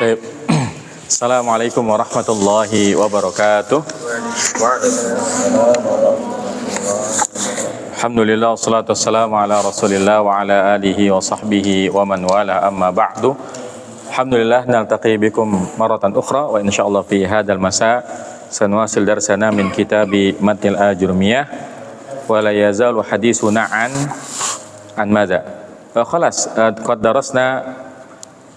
Baik. Assalamualaikum warahmatullahi wabarakatuh. Alhamdulillah wassalatu wassalamu ala Rasulillah wa ala alihi wa sahbihi wa man wala amma ba'du. Alhamdulillah naltaqi bikum maratan ukhra wa insyaallah fi hadzal masa sanuwasil darsana min kitabi Matnil Ajurmiyah wa la yazalu hadithuna an madza. Khalas qad darasna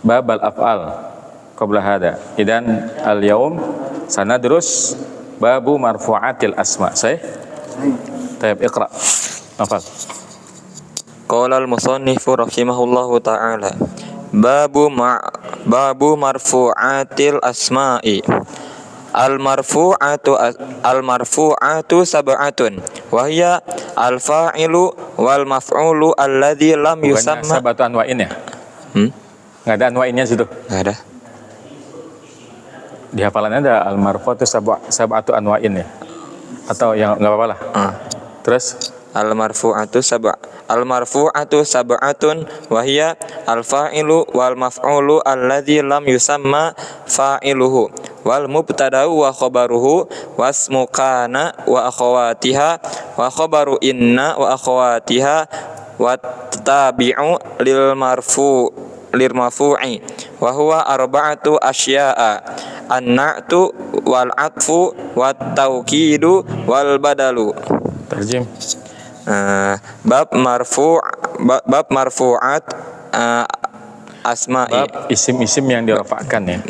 bab al-af'al qabla hada. Idan al-yawm sanadrus babu marfu'atil asma. Sahih? Tayyib, iqra. Nafal. Qala al-musannifu rahimahullahu ta'ala babu marfu'atil asma'i. Al-marfu'atu sab'atun wa hiya al-fa'ilu wal maf'ulu alladhi lam yusamma. Bukannya sab'atu anwa'in ya? Nggak ada anwa'innya situ? Nggak ada. Di hafalannya ada al-marfu'atu sab'atu anwa'in ya? Atau yang nggak apa-apa lah. Terus Al-marfu'atu sab'atun wa hiya al-fa'ilu wal maf'ulu alladhi lam yusamma fa'iluhu wal mubtada'u wa khabaruhu wasmu kana wa akhawatiha wa khabaru inna wa akhawatiha wa tabi'u lil marfu'i wa huwa arba'atu asya'a an-na'tu wal 'atfu wat tawkidu wal badalu. terjem. Bab marfu'at asma'i. Bab isim-isim yang dirafa'kan ya.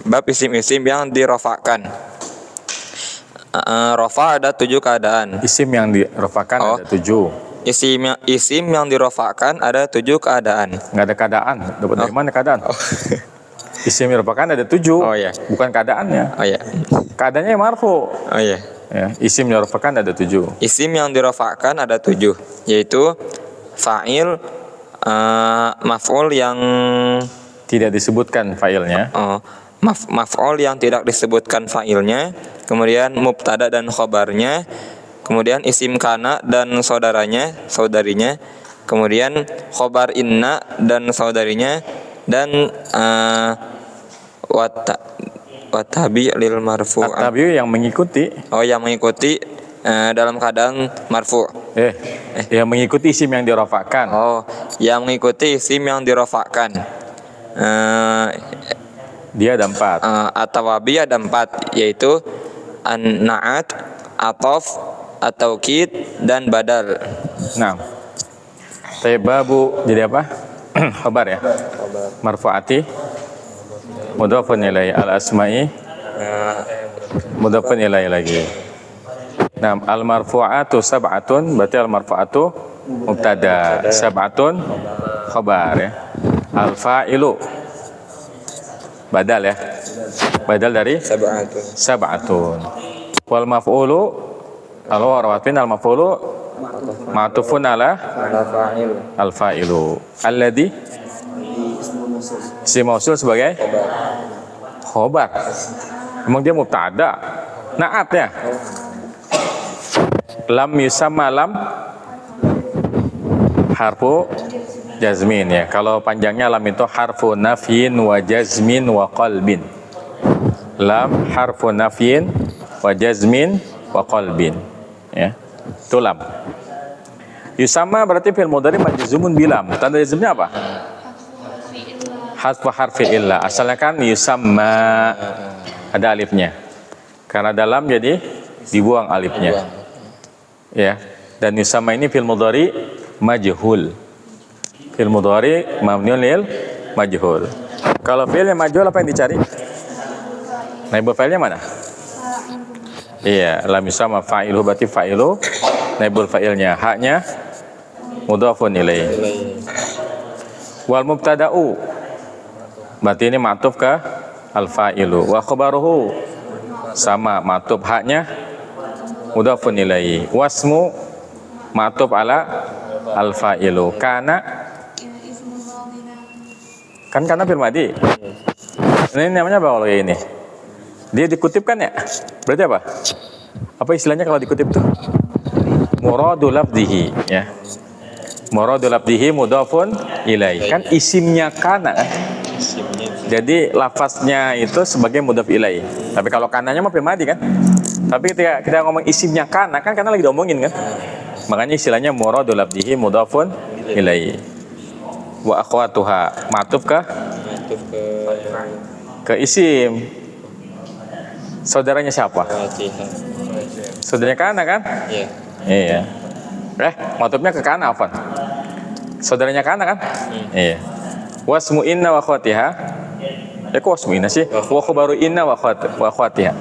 Bab isim-isim yang dirafa'kan. Rafa ada 7 keadaan. Isim yang dirafa'kan ada 7. Isim yang dirafa'kan ada 7 keadaan. Nggak ada keadaan. Dapat dari mana keadaan? Isim yang dirafa'kan ada 7. Oh ya. Bukan keadaannya. Oh ya. Keadaannya marfu. Oh ya. Ya, isim yang dirafa'kan ada 7. Isim yang dirafa'kan ada 7, yaitu fa'il, maf'ul yang tidak disebutkan fa'ilnya. Maf'ul yang tidak disebutkan fa'ilnya, kemudian mubtada dan khobarnya, kemudian isim kana dan saudarinya, kemudian khobar inna dan saudarinya, dan watabi lil marfu'. At-tabi yang mengikuti. Oh, yang mengikuti dalam keadaan marfu'. Yang mengikuti isim yang dirafa'kan. Oh, yang mengikuti isim yang dirafa'kan. Dia ada 4. At-tawabi ada 4, yaitu an-na'at, atof, at-taukid, dan badal. Nah, babu jadi apa? Khabar ya. Marfu'ati mudhafun ilaihi al-asma'i mudhafun ilaihi lagi. Nah, al-marfu'atu sab'atun berarti al-marfu'atu mubtada, sab'atun khabar ya. Al-fa'ilu badal ya. Badal dari sab'atun. Wal maf'ulu al-maf'ulu ma'tufun ala al-fa'ilu alladhi isim mausul sebagai khobar. Emang dia mubtada. Na'at ya. Lam yusamma lam harfu jazmin ya. Kalau panjangnya lam itu harfu nafyin wa jazmin wa qalbin. Lam harfu nafyin wa jazmin wa qalbin ya. Itu lam. Yusamma berarti fi'il mudhari majzumun bilam. Tanda jazmnya apa? Hasfu harfi illa. Asalnya kan yusamma, ada alifnya. Karena dalam jadi dibuang alifnya. Ya. Dan yusamma ini fi'il mudhari majhul. Fi'il mudhari mabniun lil majhul. Kalau fi'il majhul apa yang dicari? Naibul fa'ilnya mana? Iya, lam yusamma fa'iluhu berarti fa'ilu naibul fa'ilnya, haknya mudhafun ilaihi. Wal mubtada'u berarti ini ma'tuf ke al-fa'ilu. Wa khabaruhu sama ma'tuf, haknya mudhafun ilaihi. Wasmu ma'tuf ala al-fa'ilu. Kana kan kana fil madi. Ini namanya apa kalau kayak ini? Dia dikutipkan ya? Berarti apa? Apa istilahnya kalau dikutip tuh? Muradu lafzihi ya. Muradu lafzihi mudhafun ilaihi. Kan isimnya kana kan? Jadi lafaznya itu sebagai mudhaf ilaih. Tapi kalau kananya mah fil madi kan. Tapi ketika kita ngomong isimnya kana, kan karena lagi diomongin kan. Makanya istilahnya muradul labdihi mudhafun ilaih. Wa akhwatuha matuf ke Matuf ke isim. Saudaranya siapa? Fatihah. Saudaranya kana kan? Iya. Iya. Matufnya ke kana apa? Saudaranya kana kan? Iya. Wasmu inna wa akhwatiha. Kok wasmu inna sih? Wa khabaru inna wa akhwatiha.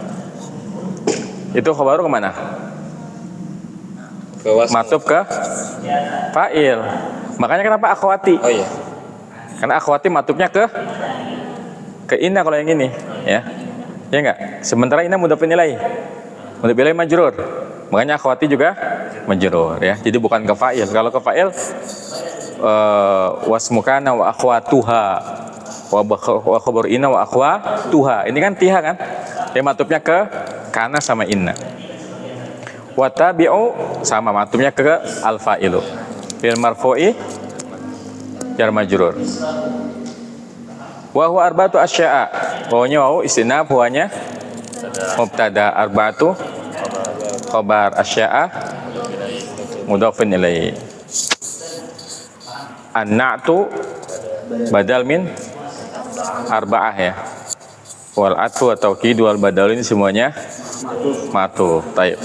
Itu khabaru kemana? Ke wasmu. Matuf ke fa'il. Makanya kenapa akhwati? Oh iya. Karena akhwati matufnya ke inna kalau yang ini, ya. Ya enggak? Sementara inna mudhafun ilaih. Mudhaf ilaih majrur. Makanya akhwati juga majrur, ya. Jadi bukan ke fa'il. Kalau ke fa'il wasmukana wa akhwatuha wa khabar inna wa akhwatuha. Ini kan tiha kan? Dia matufnya ke kana sama inna. Wa tabi'u sama matufnya ke al-fa'ilu. Fil marfu'i jar majrur. Wa huwa arba'atu asya'a. Wawanya wawu istinaf, huwanya mubtada, arba'atu khabar, asya'a mudhafun ilaihi. An-na'tu badal min arba'ah ya. Wal atfu atau tauqid wal badal ini semuanya matuf. Baik.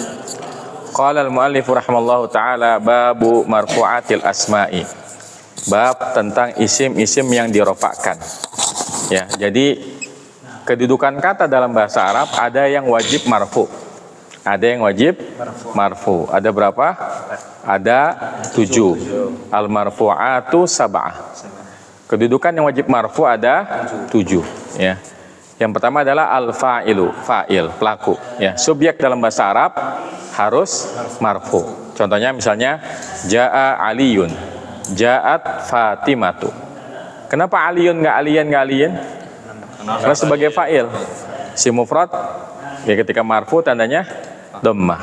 Qala al-muallif rahimallahu taala babu marfu'atil asma'i. Bab tentang isim-isim yang dirofakkan. Ya, jadi kedudukan kata dalam bahasa Arab ada yang wajib marfu. Ada yang wajib marfu. Ada berapa? Ada 7. Al-marfu'atu sab'ah. Kedudukan yang wajib marfu ada 7, ya. Yang pertama adalah al-fa'ilu, fa'il, pelaku, ya. Subjek dalam bahasa Arab harus marfu. Contohnya misalnya ja'a aliyun, ja'at fatimatu. Kenapa aliyun nggak aliyan? Karena sebagai fa'il. Si mufrad ya ketika marfu tandanya dhammah.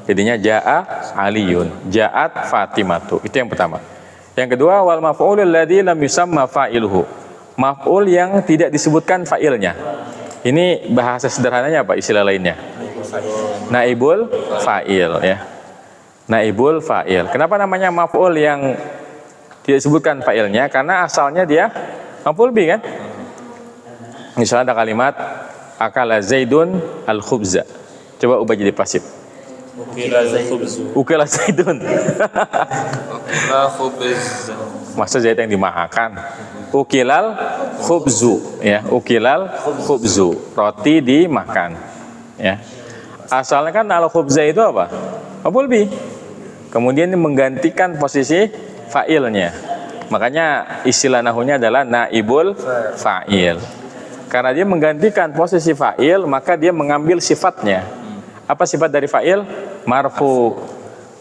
Jadinya ja'a aliyun, ja'at fatimatu. Itu yang pertama. Yang kedua wal maf'ulul ladzi lam yusamma fa'iluhu. Maf'ul yang tidak disebutkan fa'ilnya. Ini bahasa sederhananya apa istilah lainnya? Naibul fa'il, ya. Naibul fa'il. Kenapa namanya maf'ul yang tidak disebutkan fa'ilnya? Karena asalnya dia maf'ul bi kan? Misalnya ada kalimat akala Zaidun al-khubza. Coba ubah jadi pasif. Ukila Zaidun. Ukila khubz. Masa Zaid yang dimakan? Ukilal khubzu, ya. Ukilal khubzu. Roti dimakan, ya. Asalnya kan al-khubza itu apa? Maf'ul bi. Kemudian menggantikan posisi fa'ilnya. Makanya istilah nahunya adalah naibul fa'il. Karena dia menggantikan posisi fa'il, maka dia mengambil sifatnya. Apa sifat dari fa'il? Marfu.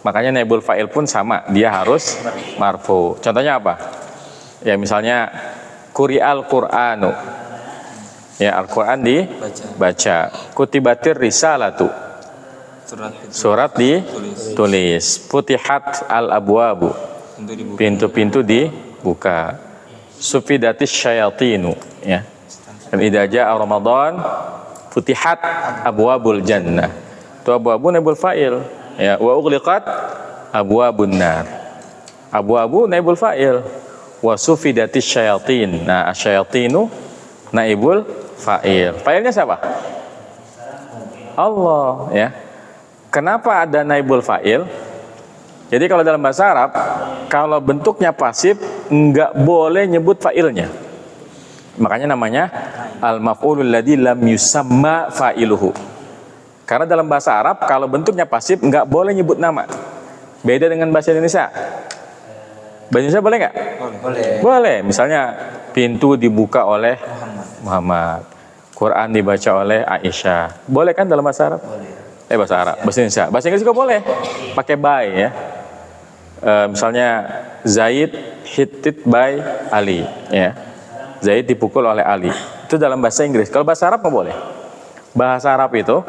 Makanya naibul fa'il pun sama, dia harus marfu. Contohnya apa? Ya misalnya quri'al Qur'anu. Ya, Al-Qur'an dibaca. Kutibatir risalatu. Surat ditulis. Futihat al-abwabu. Pintu-pintu dibuka. Sufidatis syayatinu, ya. Dan idza jaa Ramadan futihat abwabul jannah. Itu abwabu naibul fa'il, ya. Wa ughliqat abwabun nar. Abwabu naibul fa'il. Wa sufidatis syayatin. Nah, asyayatinu naibul fa'il. Fa'ilnya siapa? Allah, ya. Kenapa ada naibul fa'il? Jadi kalau dalam bahasa Arab, kalau bentuknya pasif enggak boleh nyebut fa'ilnya. Makanya namanya al-maf'ulul ladzi lam yusamma fa'iluhu. Karena dalam bahasa Arab kalau bentuknya pasif enggak boleh nyebut nama. Beda dengan bahasa Indonesia. Bahasa Indonesia boleh enggak? Boleh. Boleh. Misalnya pintu dibuka oleh Muhammad. Quran dibaca oleh Aisyah. Boleh kan dalam bahasa Arab? Boleh. Bahasa Arab, bahasa Indonesia. Bahasa Inggris juga boleh. Pakai by, ya. Misalnya Zaid hit by Ali, ya. Zaid dipukul oleh Ali. Itu dalam bahasa Inggris. Kalau bahasa Arab nggak boleh. Bahasa Arab itu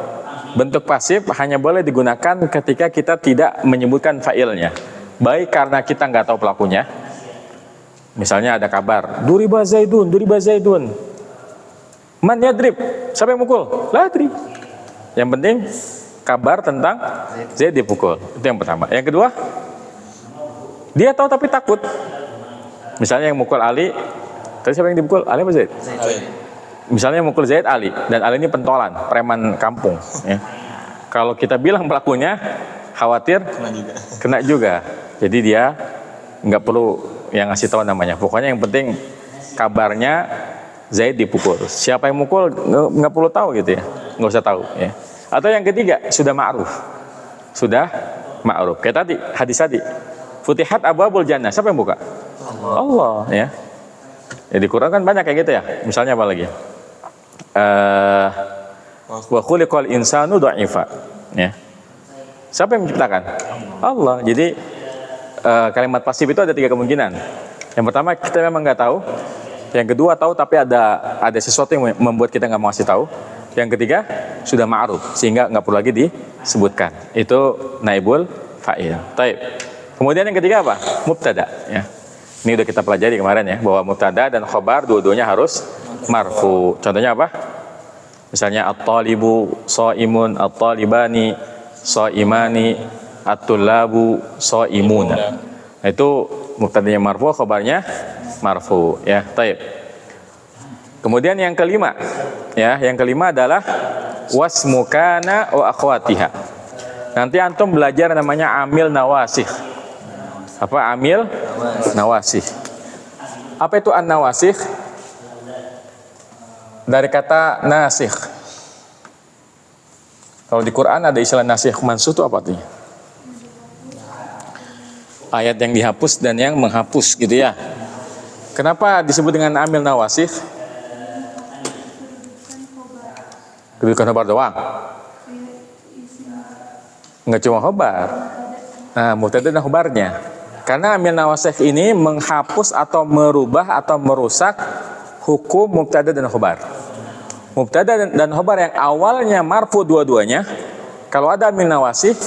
bentuk pasif hanya boleh digunakan ketika kita tidak menyebutkan fa'ilnya. Baik karena kita nggak tahu pelakunya. Misalnya ada kabar, duriba Zaidun, duriba Zaidun. Man yadrib, siapa yang mukul? La adri. Yang penting kabar tentang Zaid dipukul. Itu yang pertama. Yang kedua, dia tahu tapi takut. Misalnya yang mukul Ali, tadi siapa yang dipukul? Ali apa Zaid? Misalnya yang mukul Zaid Ali, dan Ali ini pentolan, preman kampung. Ya. Kalau kita bilang pelakunya, khawatir kena juga. Jadi dia nggak perlu yang ngasih tahu namanya. Pokoknya yang penting kabarnya Zaid dipukul. Siapa yang mukul nggak perlu tahu gitu ya, nggak usah tahu. Ya. Atau yang ketiga sudah ma'ruf, kayak tadi hadis tadi. Futihat abwabul jannah, siapa yang buka? Allah ya. Ya di Quran kan banyak kayak gitu ya. Misalnya apa lagi? Wa khuliqal insanu dha'ifa. Ya. Siapa yang menciptakan? Allah. Jadi kalimat pasif itu ada 3 kemungkinan. Yang pertama kita memang nggak tahu. Yang kedua tahu tapi ada sesuatu yang membuat kita nggak mau kasih tahu. Yang ketiga sudah ma'ruf sehingga nggak perlu lagi disebutkan. Itu naibul fa'il. Taib. Kemudian yang ketiga apa? Mubtada. Ya. Ini udah kita pelajari kemarin ya, bahwa mubtada dan khobar dua-duanya harus marfu. Contohnya apa? Misalnya at-talibu shaimun, at-talibani shaimani, at-tullabu shaimuna. Nah, itu mubtadanya marfu, khobarnya marfu ya. Taib. Kemudian yang kelima ya, yang kelima adalah wasmu kana wa akhwatiha. Nanti antum belajar namanya amil nawasih. Apa amil nawasih? Apa itu an-nawasih? Dari kata nasikh. Kalau di Quran ada istilah nasikh mansuh itu apa artinya? Ayat yang dihapus dan yang menghapus gitu ya. Kenapa disebut dengan amil nawasih? Kedudukan khobar doang. Enggak cuma khobar. Nah, mubtada dan khobarnya. Karena amil nawasih ini menghapus atau merubah atau merusak hukum mubtada dan khobar. Mubtada dan khobar yang awalnya marfu dua-duanya, kalau ada amil nawasih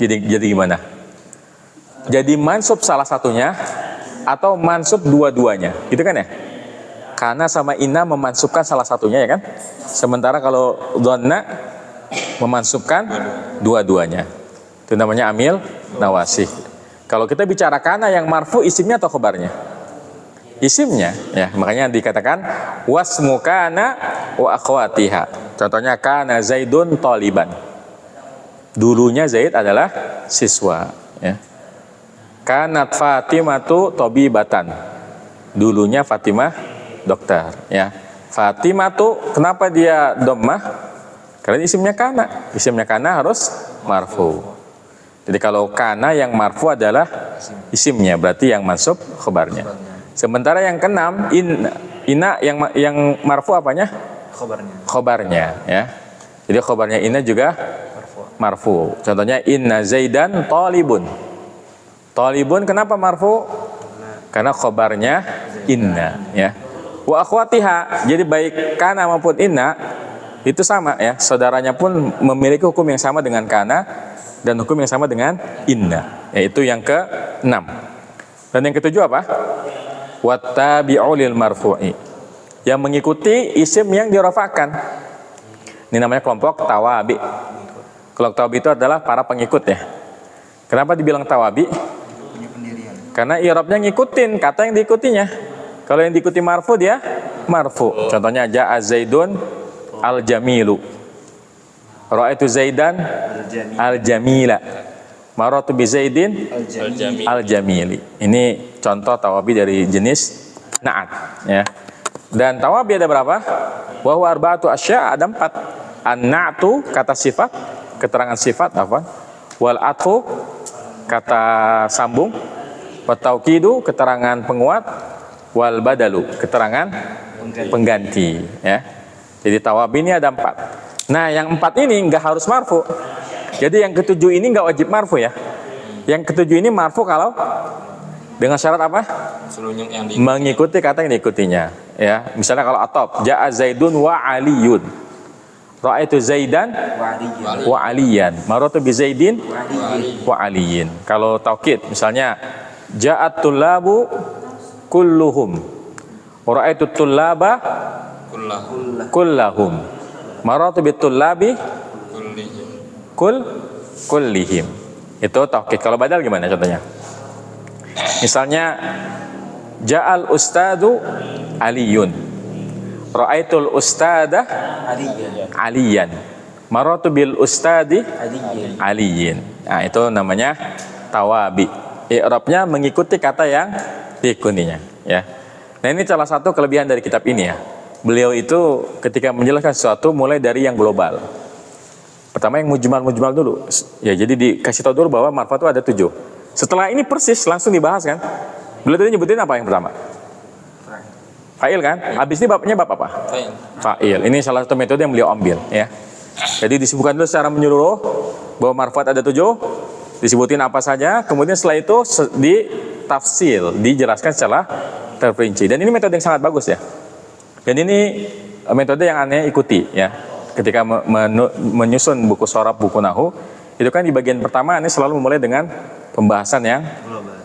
jadi gimana? Jadi mansub salah satunya atau mansub dua-duanya. Gitu kan ya? Karena sama inna memansubkan salah satunya ya kan? Sementara kalau dhanna memansubkan dua-duanya. Itu namanya amil nawasih. Kalau kita bicara kana yang marfu isimnya atau khobarnya? Isimnya ya, makanya dikatakan wasmu kana wa akhwatiha. Contohnya kana Zaidun taliban. Dulunya Zaid adalah siswa ya. Kanat Fatimatu tabibatan. Dulunya Fatimah dokter ya. Fatimatu kenapa dia dhammah? Karena isimnya kana. Isimnya kana harus marfu. Jadi kalau kana yang marfu adalah isimnya, berarti yang mansub khobarnya. Sementara yang keenam inna yang marfu apanya? Khobarnya ya. Jadi khobarnya inna juga marfu. Contohnya inna Zaidan talibun. Talibun kenapa marfu? Karena khobarnya inna ya. Wa akhwatiha. Jadi baik kana maupun inna itu sama ya. Saudaranya pun memiliki hukum yang sama dengan kana dan hukum yang sama dengan inna, yaitu yang ke-6. Dan yang ke-7 apa? Wattabi'u lil marfu'i. Yang mengikuti isim yang dirafa'kan. Ini namanya kelompok tawabi. Kelompok tawabi itu adalah para pengikut ya. Kenapa dibilang tawabi? Karena i'rabnya ngikutin kata yang diikutinya. Kalau yang diikuti marfu dia marfu. Contohnya ja'a Zaidun al-jamilu. Ra'aitu Zaidan al-jamila. Maratu bi Zaidin al-jamili. Ini contoh tawabi dari jenis na'at ya. Dan tawabi ada berapa? Wa huwa arba'atu asya', ada 4. An-na'tu kata sifat, keterangan sifat apa? Wal atfu kata sambung. Wa taukidu keterangan penguat. Wal badalu keterangan pengganti ya. Jadi tawabi ini ada 4. Nah, yang 4 ini nggak harus marfu. Jadi yang ke-7 ini nggak wajib marfu ya. Yang ke-7 ini marfu kalau dengan syarat apa? Mengikuti kata yang diikutinya. Ya, misalnya kalau atop, ja'a Zaidun wa Aliyun. Ra'aitu Zaidan wa Aliyan. Maratu bi Zaidin wa Aliyin. Kalau taukid, misalnya ja'at tullabu kulluhum. Ra'aitu tullaba kullahum. Marartu bitullabi kullihim. Itu taukid. Kalau badal gimana contohnya? Misalnya ja'al ustadu aliyun, ra'aitul ustada aliyan, marartu bil ustadi aliyin. Nah, itu namanya tawabi. I'rabnya mengikuti kata yang diikutinya, ya. Nah, ini salah satu kelebihan dari kitab ini, ya. Beliau itu ketika menjelaskan sesuatu mulai dari yang global. Pertama yang mujmal dulu. Ya, jadi dikasih tahu dulu bahwa marfa itu ada 7. Setelah ini persis langsung dibahas kan. Beliau tadi nyebutin apa yang pertama? Fa'il kan? Habis ini babnya bab apa? Fa'il. Ini salah satu metode yang beliau ambil, ya. Jadi disebutkan dulu secara menyeluruh bahwa marfuat ada 7, disebutin apa saja, kemudian setelah itu ditafsil, dijelaskan secara terperinci. Dan ini metode yang sangat bagus, ya. Dan ini metode yang aneh ikuti, ya. Ketika menyusun buku sorab, buku nahu, itu kan di bagian pertama ini selalu memulai dengan pembahasan yang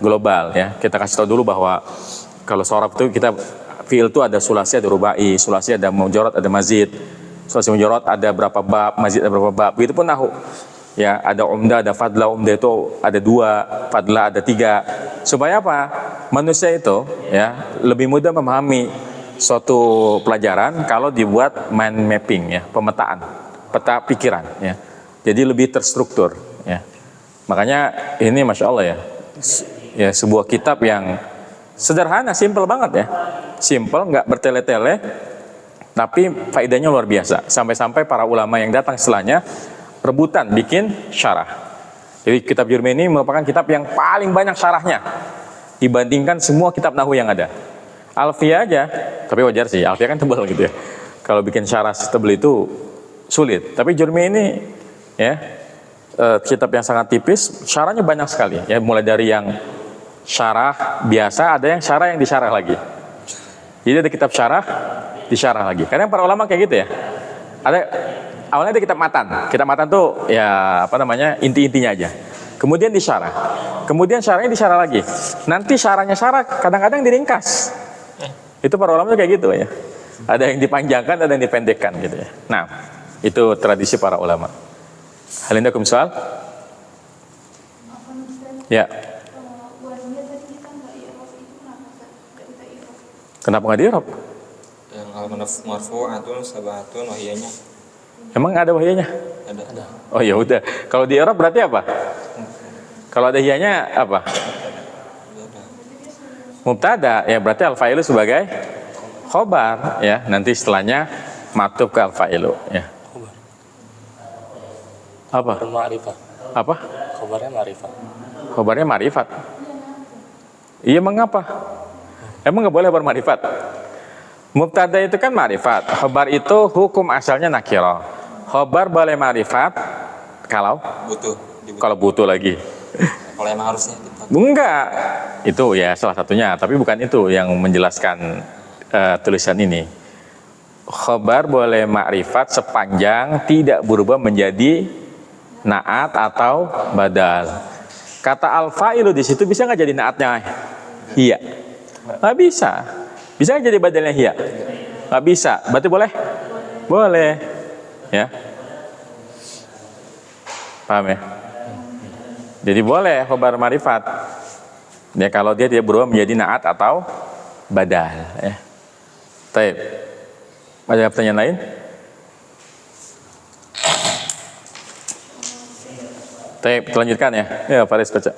global, ya. Kita kasih tahu dulu bahwa kalau sorab itu kita fi'il itu ada sulasi, ada rubai, sulasi ada mujarrad, ada mazid. Sulasi mujarrad ada berapa bab, mazid ada berapa bab. Begitu pun nahu. Ya, ada umdah, ada fadlah. Umdah itu ada 2, fadlah ada 3. Supaya apa? Manusia itu, ya, lebih mudah memahami suatu pelajaran kalau dibuat mind mapping, ya, pemetaan, peta pikiran, ya. Jadi lebih terstruktur, ya. Makanya ini masya Allah, ya, ya sebuah kitab yang sederhana, simple banget, ya, simple, nggak bertele-tele, tapi faedahnya luar biasa. Sampai-sampai para ulama yang datang setelahnya rebutan bikin syarah. Jadi kitab Jurmi ini merupakan kitab yang paling banyak syarahnya dibandingkan semua kitab nahwu yang ada. Alfiyah aja, tapi wajar sih, Alfiyah kan tebal gitu, ya. Kalau bikin syarah tebal itu sulit. Tapi Jurmi ini, ya, kitab yang sangat tipis, syarahnya banyak sekali, ya. Mulai dari yang syarah biasa, ada yang syarah yang disyarah lagi. Jadi ada kitab syarah, disyarah lagi. Kadang para ulama kayak gitu, ya. Ada awalnya ada kitab matan. Kitab matan tuh, ya, apa namanya, inti-intinya aja. Kemudian disyarah. Kemudian syarahnya disyarah lagi. Nanti syarahnya syarah kadang-kadang diringkas. Itu para ulama kayak gitu, ya. Ada yang dipanjangkan, ada yang dipendekkan gitu, ya. Nah, itu tradisi para ulama. Halindakum soal? Ya. Kenapa nggak di-i'rab? Yang al-marfu'atun sabatun wahiyanya. Emang ada wahyanya? Ada. Oh ya udah. Kalau di-i'rab berarti apa? Kalau ada hiyanya apa? Mubtada, ya berarti al-fa'ilu sebagai khobar, ya. Nanti setelahnya maktub ke al-fa'ilu, ya. Apa? Ma'rifat. Apa? Khobarnya ma'rifat. Khobarnya ma'rifat. Iya, mengapa? Emang nggak boleh berma'rifat? Mubtada itu kan ma'rifat. Khobar itu hukum asalnya nakirah. Khobar boleh ma'rifat kalau butuh lagi. Kalau emang harusnya kita. Enggak, itu ya salah satunya, tapi bukan itu yang menjelaskan tulisan ini. Khobar boleh ma'rifat sepanjang tidak berubah menjadi naat atau badal. Kata al-fa'ilu di situ bisa nggak jadi naatnya? Iya, nggak bisa. Bisa nggak jadi badalnya iya? Nggak bisa. Berarti boleh? Boleh, ya. Paham ya? Jadi boleh khobar ma'rifat, ya, kalau dia tidak berubah menjadi naat atau badal, ya. Baik. Ada pertanyaan lain? Baik, lanjutkan, ya. Ya, Faris baca.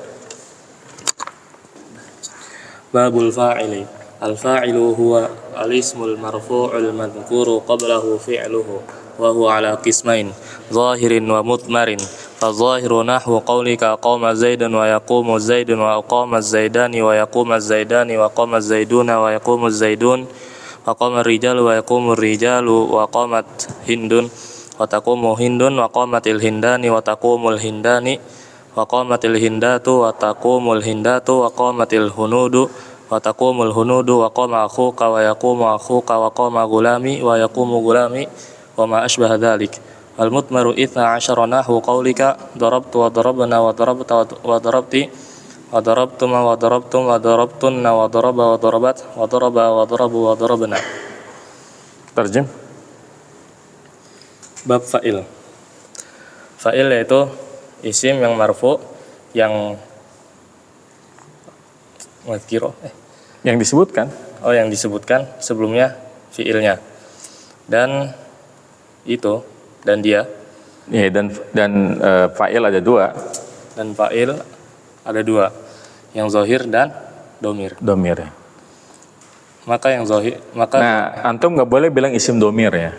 Babul fa'ili. Al-fa'ilu huwa al-ismul marfu'ul madhkuru qablahu fi'luhu wa huwa ala qismain zahirin wa mutmarin. Fa-zahiru nahwu qawlika qama zaidun wa yaqumu zaidun wa qama zaidani wa yaqumu zaidani wa qama zaiduna wa yaqumu zaidun wa qama rijalu wa yaqumu rijalu wa qamat hindun wa taqumu hindun wa qamatil hindani wa taqumul hindani wa qamatil hindatu wa taqumul hindatu wa qamatil hunudu wa taqumul hunudu wa qama akhuka wa yaqumu akhuka wa qama gulami wa yaqumu gulami wa ma ashbaha dhalik. Al-mutmaru 12 nahwu qaulika darabtu wa darabna wa darabta wa darabti wa darabtuma wa darabtum wa darabtunna wa daraba wa darabat wa daraba wa darabu wa darabna. Terjem. Bab fa'il. Fa'il yaitu isim yang marfu yang Yang disebutkan. yang disebutkan sebelumnya fi'ilnya. Dan itu dan dia Ya, dan fa'il ada dua. dan fa'il ada dua, yang zahir dan domir. Domir ya. Maka yang zahir Nah, antum nggak boleh bilang isim domir ya.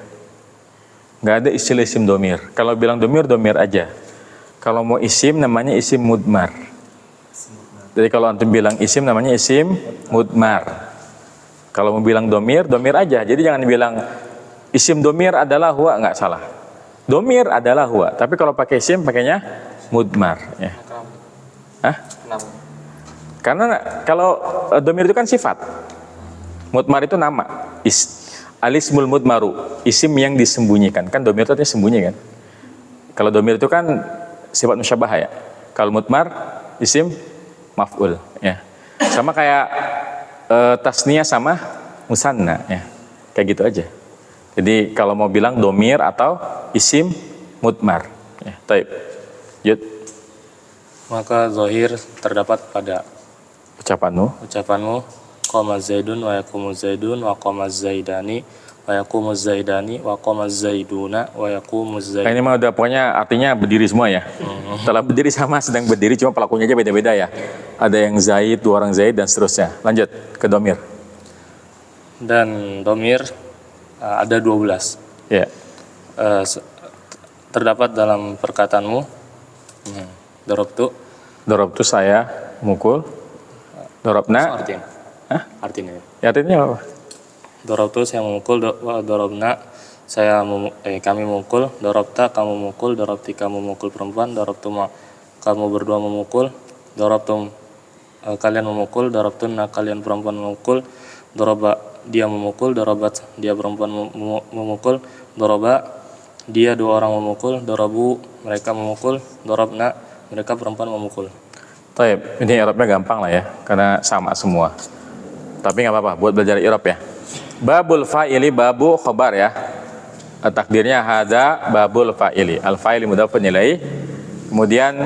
Nggak ada istilah isim domir. Kalau bilang domir, domir aja. Kalau mau isim namanya isim mudmar. Jadi kalau antum bilang isim namanya isim mudmar. Kalau mau bilang domir, domir aja. Jadi jangan bilang isim domir adalah huwa, nggak salah. Domir adalah huwa. Tapi kalau pakai isim pakainya mudmar. Ya. Hah? Karena kalau domir itu kan sifat. Mudmar itu nama. Alismul mudmaru, isim yang disembunyikan. Kan domir itu artinya sembunyi kan. Kalau domir itu kan sifat musyabah ya. Kalau mudmar isim maf'ul ya. Sama kayak tasniyah sama musanna ya. Kayak gitu aja. Jadi kalau mau bilang domir atau isim mudmar ya. Taib. Yud. maka zahir terdapat pada Ucapanmu. qama zaidun wa yaqumu zaidun wa qama zaidani wa yaqumu zaidani wa qama zaiduna wa yaqumu Nah, zaidun. ini mah udah pokoknya artinya berdiri semua ya. Setelah berdiri sama sedang berdiri, cuma pelakunya aja beda-beda ya. Ada yang zaid, dua orang zaid dan seterusnya. Lanjut ke domir. Dan domir ada 12. Ya. Terdapat dalam perkataanmu darabtu. Darabtu saya mukul. Darabna. Artinya. Hah? Artinya. Ya artinya apa? Darabtu saya memukul, darabna kami memukul, darabta kamu memukul, darabti kamu memukul perempuan, darabtu kamu berdua memukul, darabtum kalian memukul, darabtunna kalian perempuan memukul, daraba dia memukul, darabat dia perempuan memukul, daraba dia dua orang memukul, darabu mereka memukul, darabna mereka perempuan memukul. Taib, ini i'rabnya gampang lah ya, karena sama semua. Tapi nggak apa-apa, buat belajar i'rab ya. Babul fa'ili, babu khobar ya. Takdirnya hada babul fa'ili. Al-fa'ili mudhafun ilaih. Kemudian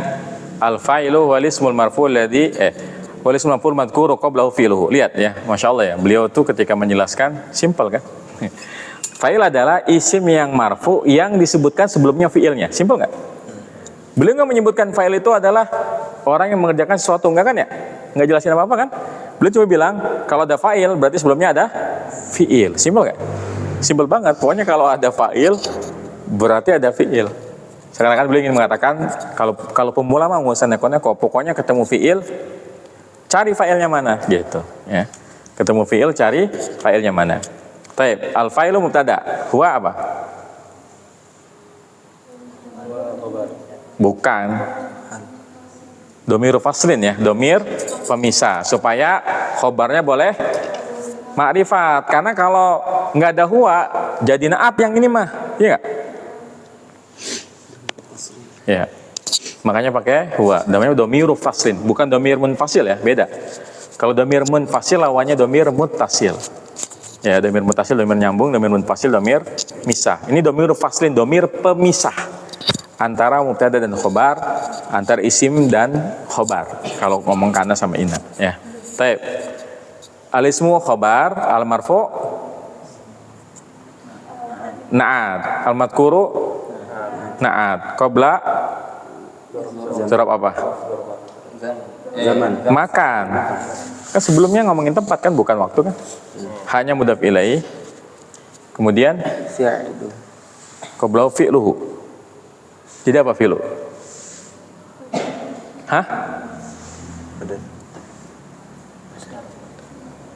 al-fa'ilu wal ismul marfu' alladhi wal ismul marfu' madhkuru qablahu fi'luhu. Lihat ya, Masya Allah ya. Beliau tuh ketika menjelaskan simple kan. Fa'il adalah isim yang marfu yang disebutkan sebelumnya fi'ilnya. Simple nggak? Beliau nggak menyebutkan fa'il itu adalah orang yang mengerjakan sesuatu, enggak kan ya? Nggak jelasin apa-apa kan? Beliau cuma bilang kalau ada fa'il berarti sebelumnya ada fi'il. Simple nggak? Simple banget. Pokoknya kalau ada fa'il berarti ada fi'il. Sekarang kan beliau ingin mengatakan kalau pemula mau musanna kok pokoknya ketemu fi'il cari fa'ilnya mana gitu ya. Ketemu fi'il cari fa'ilnya mana. Taib. Al-fa'ilu mubtada. Huwa apa? Bukan. Domir faslin ya, domir pemisah supaya khobarnya boleh makrifat. Karena kalau nggak ada huwa jadi naat yang ini mah, iya nggak? Ya, makanya pakai huwa. Namanya domir faslin, bukan domir munfasil ya, beda. Kalau domir munfasil lawannya domir muttasil. Ya, domir muttasil domir nyambung, domir munfasil domir misah. Ini domir faslin, domir pemisah antara mubtada dan khobar, antara isim dan khobar. Kalau ngomong kana sama ina, ya. Taib. Al-ismu khobar, al-marfu na'at, al-madkuru na'at. Qabla zarab apa? Zaman. Makan. Kan sebelumnya ngomongin tempat kan, bukan waktu kan? Hanya mudhaf ilaih. Kemudian Fi'lu. qabla fi'luhu. Jadi apa fi'lu? Hah? Badal.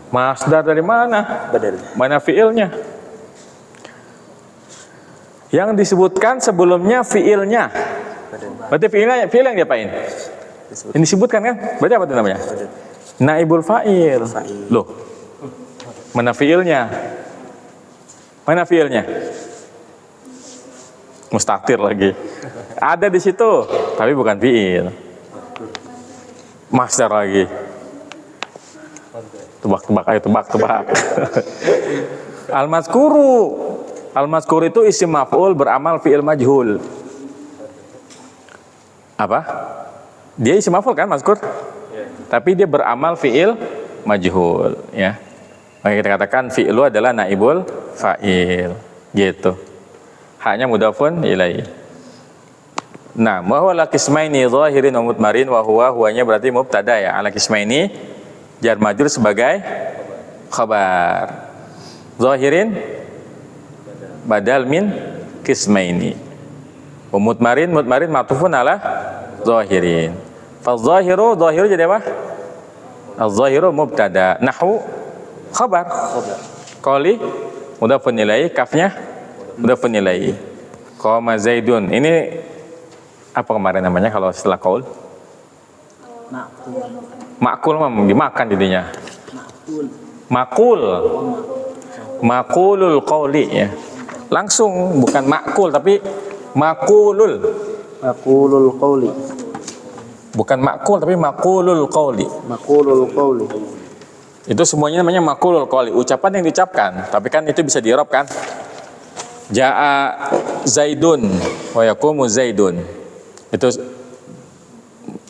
Masdar dari mana? Badal. Mana fi'ilnya? Yang disebutkan sebelumnya fi'ilnya. Berarti fi'il yang diapain? Ini disebutkan kan? Berarti apa itu namanya? Naibul fa'il. Loh. Mana fi'ilnya? Mana fi'ilnya? Mustaktir lagi. Ada di situ, tapi bukan fi'il. Masdar lagi. Tebak-tebak ayo, tebak-tebak. Al-mazkuru Al-mazkur itu isim maf'ul beramal fi'il majhul. Apa? Dia isim maf'ul kan mazkur? Tapi dia beramal fi'il majhul, ya. Maka kita katakan fi'lu adalah naibul fa'il, gitu. Haknya mudhafun ilaih. Nah, wa huwa ala qismaini zahirin wa mudmarin wa huwanya berarti mubtada ya. Ala qismaini jar majrur sebagai khabar. Zahirin badal min qismaini. Wa mudmarin ma'tufun ala zahirin. Fa zahiru jadi apa? Az-zahiru mubtada, nahwu khabar. Qali mudhafun ilaih, kafnya mudhafun ilaih. Qama Zaidun. Ini apa kemarin namanya kalau setelah qaul? Ma'kul dimakan jadinya. Ma'kul. Ma'kulul qauli ya. Langsung bukan ma'kul tapi ma'kulul. Maqulul qawli. Bukan ma'kul tapi ma'kulul qauli. Maqulul qawli. Itu semuanya namanya ma'kulul qauli, ucapan yang diucapkan, tapi kan itu bisa di-i'rab kan? Ja'a Zaidun wa yaqumu Zaidun. Itu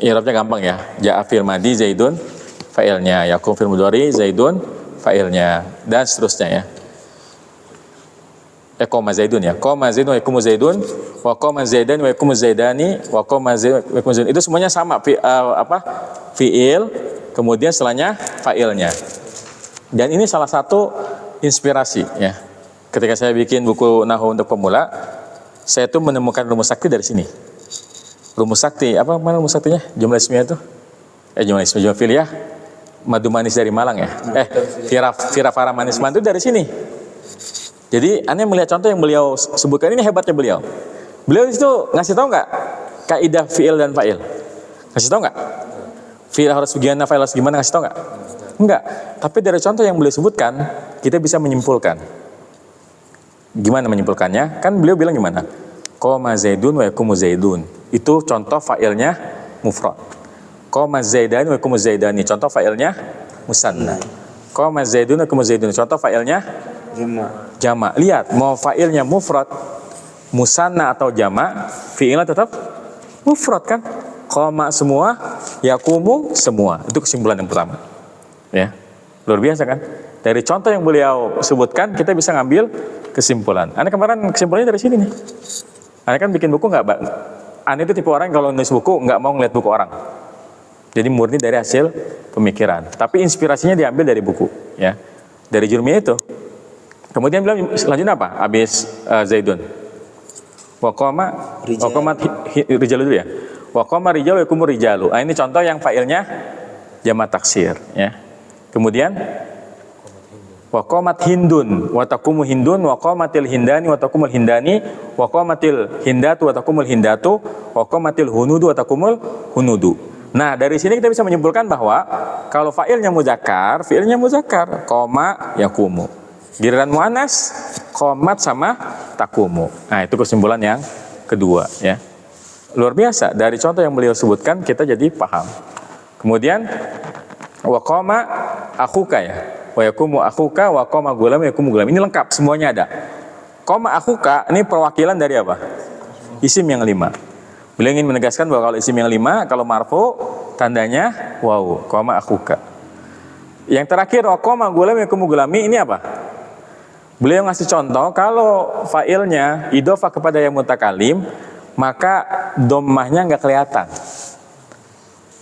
i'rabnya gampang ya. Ja'a fil madi Zaidun fa'ilnya, yaqum fil mudhari Zaidun fa'ilnya, dan seterusnya ya. Qoma Zaidun ya. Qoma Zaidun wa yaqumu Zaidun wa qoma Zaidan wa yaqumu Zaidani wa qoma Zaidun wa yaqumu Zaidun. Itu semuanya sama fi'il, kemudian setelahnya fa'ilnya. Dan ini salah satu inspirasi ya. Ketika saya bikin buku nahwu untuk pemula, saya tuh menemukan rumus sakti dari sini. Rumus sakti, apa mana rumus saktinya? Jumlah ismiyah itu? Jumlah fi'liyah. Madu manis dari Malang ya. Fira Farah manis mantu dari sini. Jadi aneh melihat contoh yang beliau sebutkan, ini hebatnya beliau. Beliau di situ ngasih tahu nggak kaidah fi'il dan fa'il? Ngasih tahu nggak? Fi'il harus bagaimana, fa'il harus gimana, ngasih tahu nggak? Enggak. Tapi dari contoh yang beliau sebutkan, kita bisa menyimpulkan. Gimana menyimpulkannya? Kan beliau bilang gimana? Qoma Zaidun wa yaqumu Zaidun. Itu contoh fa'ilnya mufrad. Qoma Zaidani wa yaqumu Zaidani. Contoh fa'ilnya musanna. Qoma Zaidun wa yaqumu Zaidun. Contoh fa'ilnya jama'. Lihat, mau fa'ilnya mufrad, musanna atau jama', fi'ilnya tetap mufrad kan? Qoma semua, yaqumu semua. Itu kesimpulan yang pertama. Ya. Luar biasa kan? Dari contoh yang beliau sebutkan, kita bisa ngambil kesimpulan. Anda kemarin kesimpulannya dari sini nih. Anda kan bikin buku nggak, Bang? Anda itu tipe orang kalau nulis buku nggak mau ngeliat buku orang. Jadi murni dari hasil pemikiran. Tapi inspirasinya diambil dari buku, ya. Dari Jurmiyah itu. Kemudian bilang selanjutnya apa? Habis Zaidun. Waqama rijalu dulu ya. Waqama rijalu yaqumu rijalu. Ini contoh yang fa'ilnya jamak taksir, ya. Kemudian waqamat hindun wa taqumu hindun wa qamatil hindani wa taqumul hindani wa qamatil hindatu wa taqumul hindatu wa qamatil hunudu wa taqumul hunudu. Nah, dari sini kita bisa menyimpulkan bahwa kalau fa'ilnya muzakkar, fi'ilnya muzakkar, qama yaqumu. Giliran muannas, qomat sama taqumu. Nah, itu kesimpulan yang kedua ya. Luar biasa, dari contoh yang beliau sebutkan kita jadi paham. Kemudian wa qama akhuka ya. Wa yaqumu akhuka wa qama gulam yaqumu gulam. Ini lengkap, semuanya ada. Qama akhuka ini perwakilan dari apa? Isim yang 5. Beliau ingin menegaskan bahwa kalau isim yang 5, kalau marfu tandanya waw, qama akhuka. Yang terakhir wa qama gulam yaqumu gulami, ini apa? Beliau ngasih contoh kalau fa'ilnya idhofah kepada yang mutakalim, maka dhammahnya nggak kelihatan.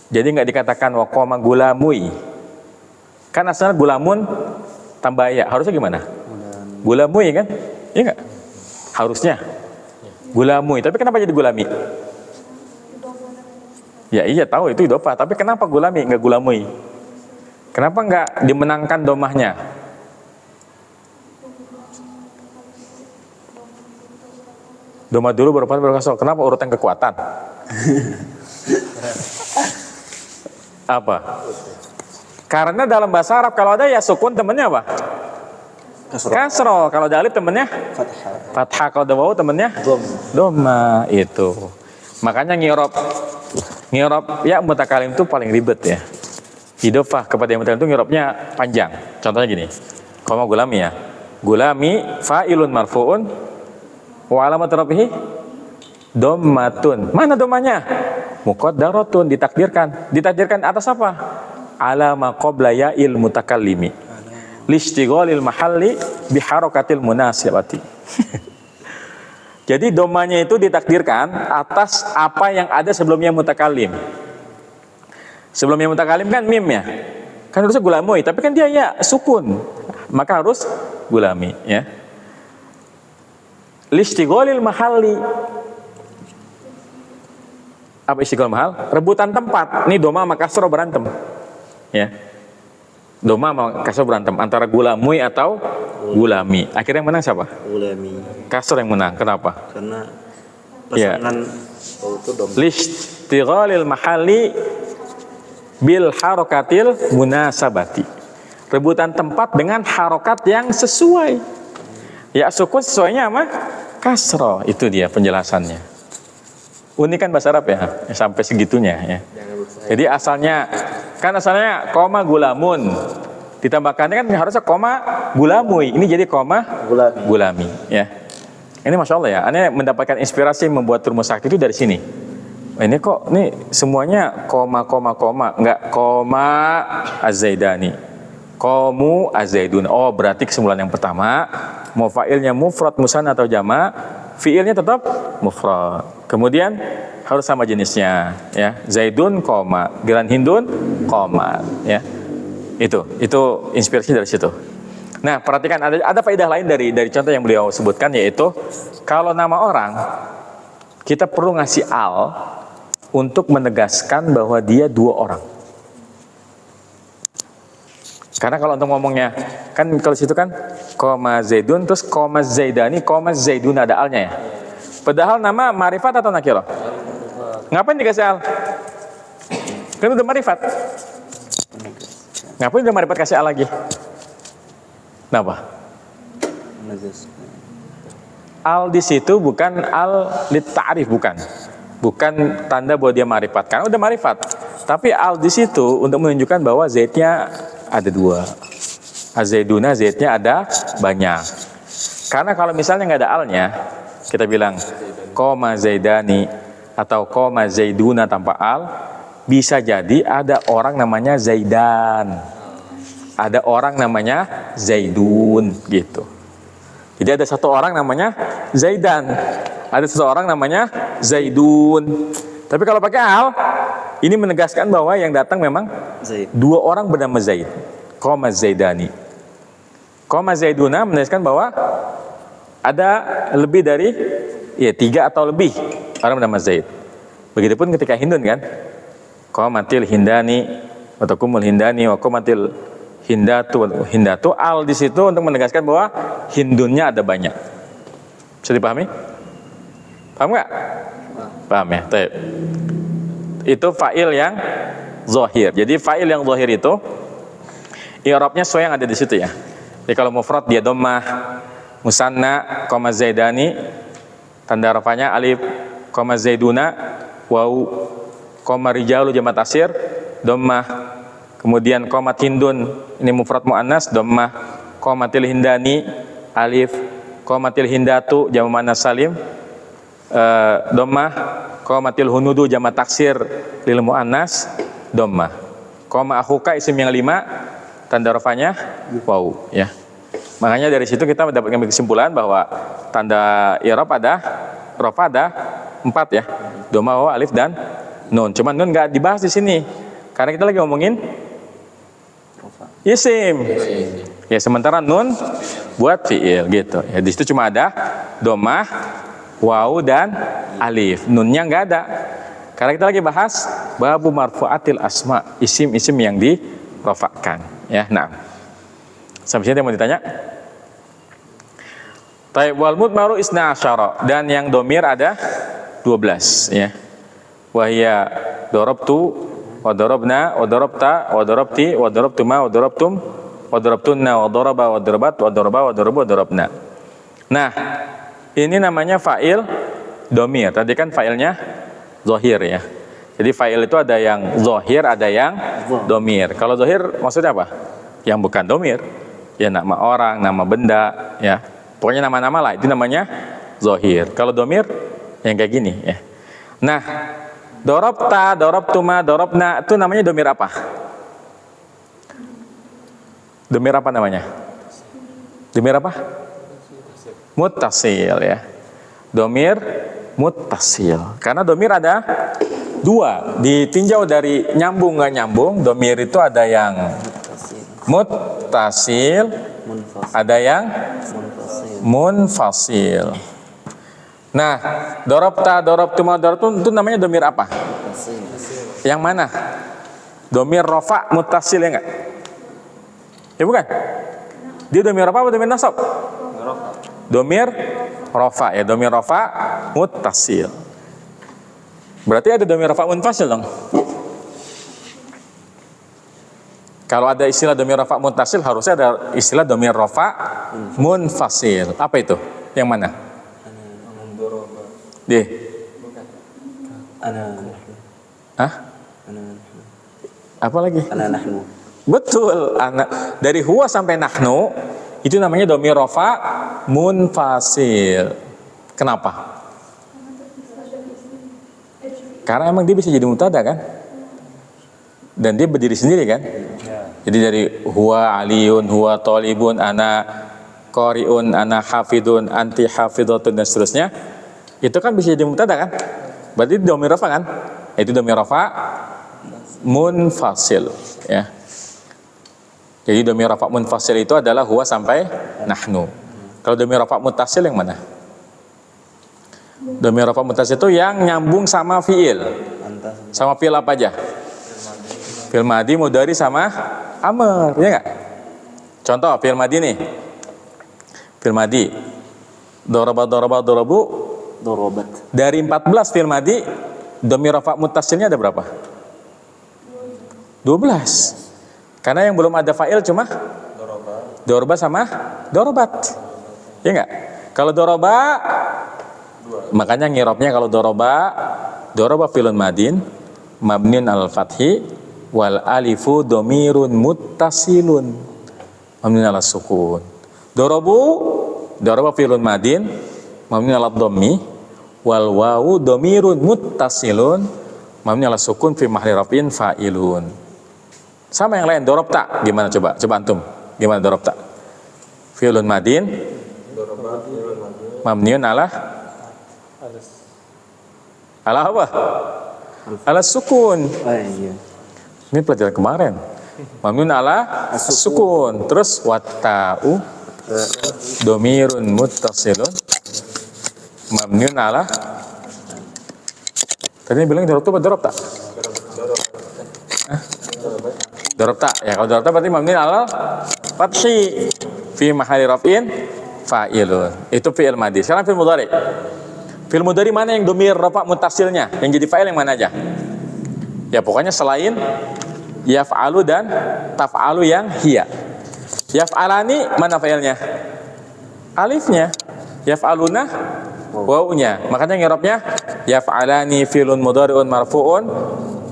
Jadi nggak dikatakan wa qama gulamui. Kan asalnya gulamun tambah ya. Harusnya gimana? Gulamui kan? Iya nggak? Harusnya gulamui. Tapi kenapa jadi gulami? Ya iya tahu itu idhofah. Tapi kenapa gulami nggak gulamui? Kenapa nggak dimenangkan dhammahnya? Doma dulu baru kasar. Kenapa urutan kekuatan? Apa? Karena dalam bahasa Arab kalau ada ya sukun temennya apa? Kasroh. Kalau ada alif temennya fathah. Kalau ada wawu temennya doma. Itu. Makanya ngirob ya mutakalim itu paling ribet ya. Idhofah kepada yang mutakalim itu ngirobnya panjang. Contohnya gini. Qoma gulami ya. Gulami fa'ilun marfu'un wa alamat rafihi dhammatun. Mana dhammanya? Muqaddaratun, ditakdirkan. Ditakdirkan atas apa? Ala ma qabla ya'il mutakallimi. Lishtighalil mahalli biharakatil munasibati. Jadi dhammanya itu ditakdirkan atas apa yang ada sebelumnya mutakallim. Sebelumnya mutakalim kan mim ya, kan harusnya gulamui, tapi kan dia ya sukun, maka harus gulami ya. Lishtighalil mahalli, apa istighol mahal? Rebutan tempat. Ini doma sama kasro berantem ya, doma sama kasro berantem antara gulamui atau gulami. Akhirnya yang menang siapa? Gulami. Kasro yang menang. Kenapa? Karena Ya. pasangan itu dom. Lishtighalil mahalli bil harokatil munasabati, rebutan tempat dengan harokat yang sesuai. Ya sukun sesuainya sama kasro, itu dia penjelasannya. Unik kan bahasa Arab ya, sampai segitunya ya. Jadi asalnya koma gulamun, ditambahkannya kan harusnya koma gulamui, ini jadi koma gulami ya. Ini masya Allah ya, aneh mendapatkan inspirasi membuat rumus sakti itu dari sini. Ini kok ini semuanya koma, enggak koma az-zaidani, komu az-zaidun. Oh berarti kesimpulan yang pertama, mau fa'ilnya mufrad musanna atau jama', fi'ilnya tetap mufrad. Kemudian harus sama jenisnya ya, zaidun koma, geran hindun koma ya. Itu inspirasi dari situ. Nah perhatikan ada faedah lain dari contoh yang beliau sebutkan, yaitu kalau nama orang kita perlu ngasih al untuk menegaskan bahwa dia dua orang. Karena kalau untuk ngomongnya, kan kalau situ kan koma zaidun, terus koma zaidani, koma zaidun ada alnya ya. Padahal nama marifat atau nakirah? Ngapain dikasih al? Kan udah marifat. Ngapain udah marifat kasih al lagi? Kenapa? Al di situ bukan al lit ta'rif, bukan tanda bahwa dia marifat, karena udah marifat. Tapi al di situ untuk menunjukkan bahwa zaidnya ada dua, azaiduna zaidnya ada banyak. Karena kalau misalnya nggak ada alnya, kita bilang koma zaidani atau koma zaiduna tanpa al, bisa jadi ada orang namanya zaidan, ada orang namanya zaidun gitu. Jadi ada satu orang namanya zaidan, ada seseorang namanya zaidun. Tapi kalau pakai al, ini menegaskan bahwa yang datang memang Zaid. dua orang bernama Zaid. Koma zaidani, koma zaiduna menegaskan bahwa ada lebih dari tiga atau lebih orang bernama Zaid. Begitupun ketika hindun kan, komatil hindani atau kumul hindani wa komatil hindatu al di situ untuk menegaskan bahwa hindunnya ada banyak. Bisa dipahami? Paham nggak? Paham ya. Baik. Itu fa'il yang zahir. Jadi fa'il yang zahir itu i'rabnya sesuai yang ada di situ ya. Jadi kalau mufrad dia dhammah, musanna koma zaidani tanda rafanya alif, koma zaiduna waw, koma rijalu jamak taksir dhammah. Kemudian komat hindun, ini mufrad muannas dhammah, komatil hindani alif, komatil hindatu jamak muannas salim dhammah, komatil hunudu jamak taksir lil muannas dhammah. Koma akhuka isim yang 5 tanda rafanya waw ya. Makanya dari situ kita mendapatkan kesimpulan bahwa tanda i'rab ada, rafa ada 4 ya, dhamma, waw, alif dan nun. Cuman nun nggak dibahas di sini karena kita lagi ngomongin isim. Ya sementara nun buat fi'il gitu. Ya di situ cuma ada dhammah, waw dan alif. Nunnya nggak ada. Karena kita lagi bahas babu marfu'atil asma, isim-isim yang dirafa'kan. Ya, nah. Sampai sini ada yang mau ditanya? Taib wal mudmaru isna asyara, dan yang domir ada 12 ya. Wahia dorobtu wa dorobna wa dorobta wa dorobti wa dorobtuma wa dorobtum wa dorobtunna wa doroba wa dorobat wa doroba wa dorobu wa dorobna. Nah, ini namanya fa'il domir. Tadi kan fa'ilnya zahir ya. Jadi fa'il itu ada yang zahir, ada yang domir. Kalau zahir maksudnya apa? Yang bukan domir. Ya nama orang, nama benda ya. Pokoknya nama-nama lah, itu namanya zahir. Kalau domir yang kayak gini ya. Nah, dorobta, dorobtuma, dorobna itu namanya domir apa? Domir apa namanya? Domir apa? Muttasil ya. Domir muttasil. Karena domir ada dua, ditinjau dari nyambung nggak nyambung. Domir itu ada yang muttasil, ada yang munfasil. Nah, dorobta, dorobtuma, dorobtun itu namanya domir apa? Yang mana? Domir rofa muttasil ya enggak? Ya bukan? Dia domir apa atau domir nasab? Domir rofa ya, domir rofa muttasil. Berarti ada domir rofa munfasil dong. Kalau ada istilah domir rofa muttasil, harusnya ada istilah domir rofa munfasil. Apa itu? Yang mana? Deh. Hah? Apa lagi? Nahnu. Betul. Dari huwa sampai nahnu itu namanya domir rofa munfasil. Kenapa? Karena emang dia bisa jadi mubtada kan? Dan dia berdiri sendiri kan? Jadi dari huwa aliyun, huwa thalibun, ana qariun, ana hafidun, anti hafidatun dan seterusnya. Itu kan bisa jadi mubtada kan? Berarti domir rafa kan? Itu domir rafa munfasil ya. Jadi domir rafa munfasil itu adalah huwa sampai nahnu. Kalau domir rafa muttasil yang mana? Domir rafa muttasil itu yang nyambung sama fiil. Sama fiil apa aja? Fiil madi, mudhari sama amr, ya enggak? Contoh fiil madi nih. Fiil madi. Daraba, daraba, darabu. Dorobat. Dari 14 fiil madi, domir rafa muttasilnya ada berapa? 12. Karena yang belum ada fa'il cuma doroba sama dorobat. Ya enggak? Kalau doroba, makanya ngirobnya kalau doroba fi'lun madin mabniun al fathi wal alifu domirun muttasilun mabniun al sukun. Doroba fi'lun madin mabniun al dhammi wal wawu domirun muttasilun mabniun al sukun fi mahli raf'in fa'ilun. Sama yang lain, dorobta gimana coba? Coba antum. Gimana dorobta? Fi'lun madin mabniun ala apa? Ala sukun. Ini pelajaran kemarin. Mabniun ala sukun. Terus watta'u domirun muttasilun mabniun ala. Tadi bilang dorobta apa dorobta? Dorobta. Ya kalau dorobta berarti mabniun ala fathi fi mahalli raf'in fa'ilun. Itu fi'il madhi. Sekarang fi'il mudhari. Fi'il mudhari mana yang domir rafa muttasilnya? Yang jadi fa'il yang mana aja? Ya pokoknya selain yaf'alu dan taf'alu yang hiya. Yaf'alani mana fa'ilnya? Alifnya. Yaf'aluna wawunya. Makanya ngirabnya yaf'alani fi'lun mudhari'un marfu'un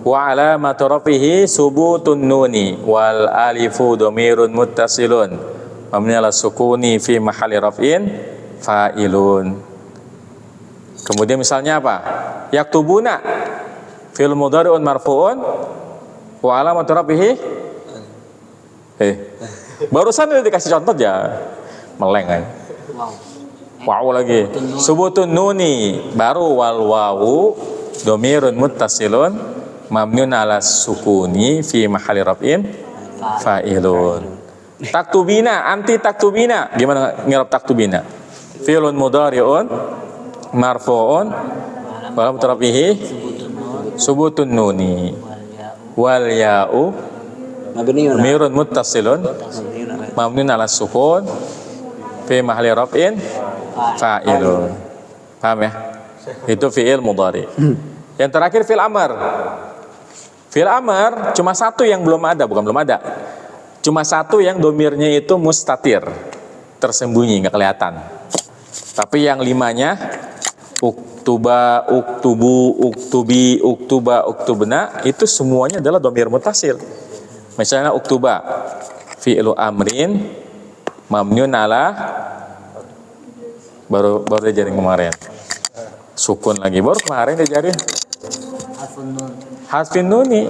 wa alamatu rafihi subutun nuni wal alifu domirun muttasilun mabni ala sukuni fi mahalli raf'in fa'ilun. Kemudian misalnya apa? Yaktubuna fi'l mudhari'un marfu'un wa alamatu rafihi barusan udah dikasih contoh ya meleng kan. Wow lagi. Subutun nuni baru wal wawu domirun muttasilun mabniun ala sukuni fi mahalli raf'in fa'ilun. Taktubina, anti taktubina. Gimana ngirab taktubina? Fi'lun mudhari'un marfu'un wa alamatu rafihi subutun nuni wal ya'u domirun muttasilun mabniun ala sukun fi mahalli raf'in fa'ilun. Paham ya? Itu fi'il mudhari. Yang terakhir fi'il amr. Fi'il amr cuma satu yang belum ada, bukan belum ada. Cuma satu yang domirnya itu mustatir, tersembunyi, nggak kelihatan. Tapi yang limanya uktuba, uktubu, uktubi, uktuba, uktubna itu semuanya adalah domir mutasil. Misalnya uktuba fi'lu amrin mabniun ala Baru diajarin kemarin. Sukun lagi baru kemarin diajarin. Hasfin nuni.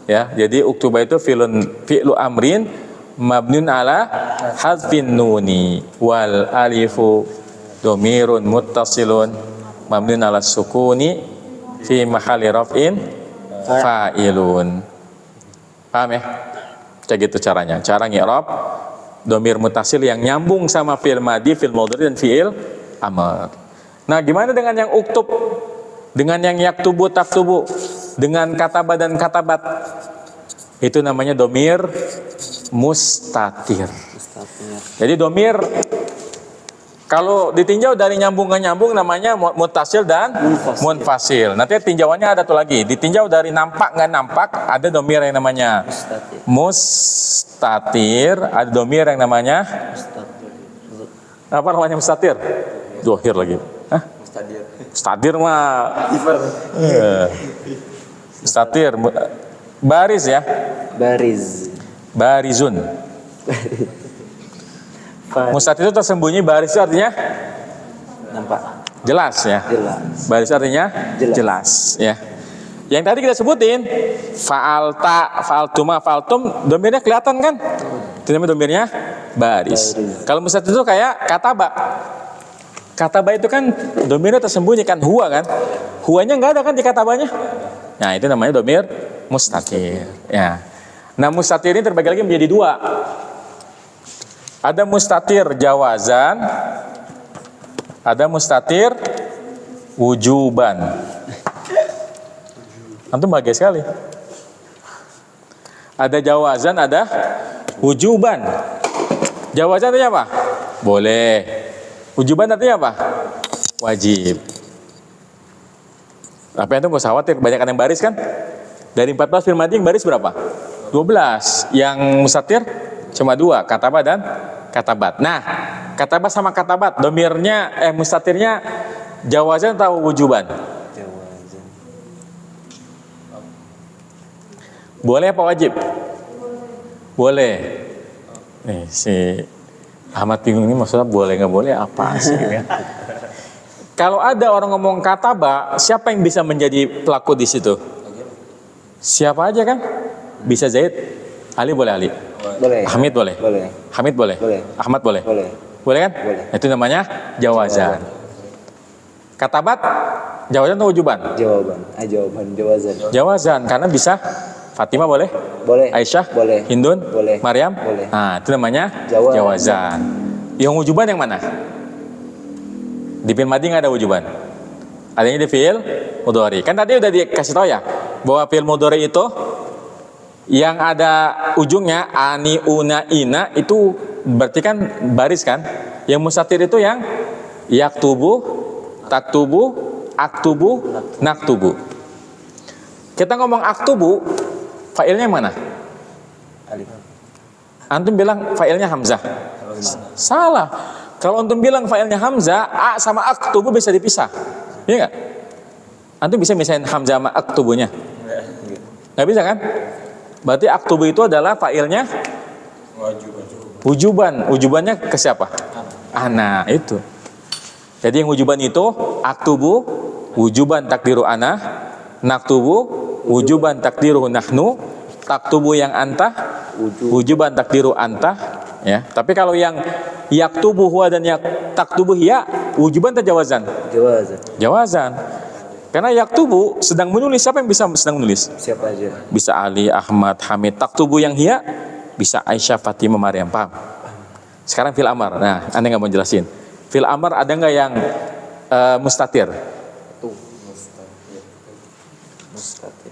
Ya, jadi uktuba itu fi'lu amrin mabniun ala hasfin nuni wal alifu domirun muttasilun mabniun ala sukuni fi mahalli raf'in fa'ilun. Paham ya? Kayak gitu caranya. Cara ngi'rab domir muttasil yang nyambung sama fi'il madi, fi'il mudhari dan fi'il amr. Nah, gimana dengan yang uktub? Dengan yang yaktubu, taktubu, dengan kataba dan katabat? Itu namanya domir mustatir. Jadi domir kalau ditinjau dari nyambung ke nyambung namanya muttasil dan munfasil. Nanti tinjauannya ada tuh lagi. Ditinjau dari nampak nggak nampak ada domir yang namanya mustatir. Ada domir yang namanya apa namanya mustatir? Dohir lagi. Hah? Mustatir mah. Mustatir baris ya. Barizun. Mustatir itu tersembunyi, baris itu artinya Nampak. jelas ya. Jelas. Baris artinya jelas ya. Yang tadi kita sebutin fa'alta, fa'altuma, fa'altum, domirnya kelihatan kan? Itu namanya domirnya baris. Kalau mustatir itu kayak kataba. Kataba itu kan domirnya tersembunyi kan, huwa kan? Huwanya nggak ada kan di katabanya? Nah, itu namanya domir mustatir ya. Nah, mustatir ini terbagi lagi menjadi dua. Ada mustatir jawazan, ada mustatir wujuban. Antum bahagia sekali. Ada jawazan, ada wujuban. Jawazan artinya apa? Boleh. Wujuban artinya apa? Wajib. Tapi antum gak usah khawatir, kebanyakan yang baris kan? Dari 14 fi'il madhi yang baris berapa? 12. Yang mustatir cuma 2, kataba dan katabat. Nah, katabat sama katabat, domirnya mustatirnya jawazan atau wujuban? Jawazan. Boleh apa wajib? Boleh. Nih si Ahmad bingung ini maksudnya boleh nggak boleh apa sih ya? Kalau ada orang ngomong kataba, siapa yang bisa menjadi pelaku di situ? Siapa aja kan? Bisa Zaid, Ali boleh Ali. Boleh. Hamid boleh. Boleh. Hamid boleh. Boleh. Ahmad boleh. Boleh. Boleh kan? Boleh. Itu namanya jawazan. Katabat jawazan atau wujuban? Jawaban. Jawazan. Jawazan karena bisa Fatimah boleh? Boleh. Aisyah? Boleh. Hindun? Boleh. Maryam? Boleh. Nah, itu namanya Jawazan. jawazan. Yang wujuban yang mana? Di fi'il madhi nggak ada wujuban. Adanya di fi'il mudhari. Kan tadi udah dikasih tahu ya bahwa fi'il mudhari itu yang ada ujungnya ani, una, ina itu berarti kan baris kan? Yang mustatir itu yang yaktubu, taktubu, aktubu, naktubu. Kita ngomong aktubu, fa'ilnya mana? Alif. Antum bilang fa'ilnya hamzah. Salah. Kalau antum bilang fa'ilnya hamzah, a sama aktubu bisa dipisah. Iya nggak? Antum bisa misahin hamzah sama aktubunya? Nggak bisa kan? Berarti aktubu itu adalah fa'ilnya wujuban. Wujubannya ke siapa? Ana, itu. Jadi yang wujuban itu aktubu, wujuban takdiru ana, naktubu, wujuban takdiru nahnu, taktubu yang anta, wujuban takdiru anta, ya. Tapi kalau yang yaktubu huwa dan taktubu hiya, wujuban atau jawazan? Jawazan. Jawazan. Karena yaktubu sedang menulis, siapa yang bisa sedang menulis? Siapa aja? Bisa Ali, Ahmad, Hamid. Taktubu yang hiya bisa Aisyah, Fatimah, Maryam. Paham? Sekarang fil amar. Nah, Anda nggak mau jelasin. Fil amar ada nggak yang mustatir? Tuh. Mustatir.